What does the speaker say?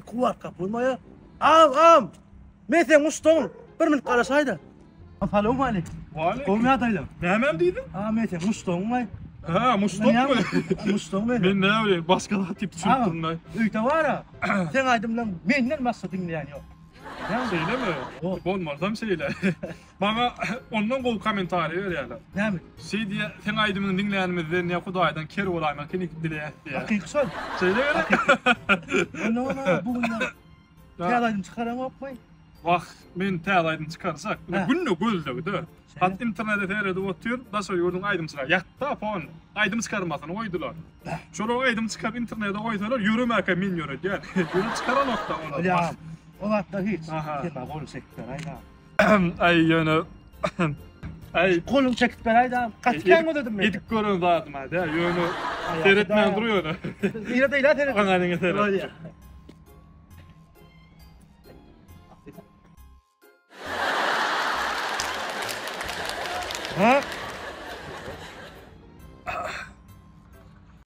Kuvar kapılmaya. Am. Meten uston. Bir minut qarasaydı. Assalamu alaykum. Vale. Komya daylam. Näme diýdin? Meten uston mu? Ha, Mustafa mı? Muston mu? Ben ne bileyim, başka tip düşündüm ben. Öýte bara. Sen aydymdan menden maksadyn näme ýok. Söyle mi? Olmazsam söyle. Bana ondan kol komentari ver yani. Näme? Şey diye, sen aydımını dinleyenimizde ne Kudaydan ker olayma, kenik dileye diye. Hakiki söz. Söyle ver. Ona bu Täze çıkaram opmay. Bak, men täze çıkarsak, günne göldügdi. Hat internette terede otur, da so ýolun aydym çıkar. Ýakda pon, aydym çıkarmasyn oýdular. Şoňa aydym çıkar internette oýdular, ýürümäke men ýöredi. Ýürüp çıkaran nokta onu. Ya, o wagtda hiç. Tema gol sektor aýda. Ay ýöne. Ay, Kolum çekip beraýda. Kaçkan dedim men. Edik görün zadım hadi. Ýöne seyretmän durýar. Ýere deýler seyret. Anaňa seyret. Ha?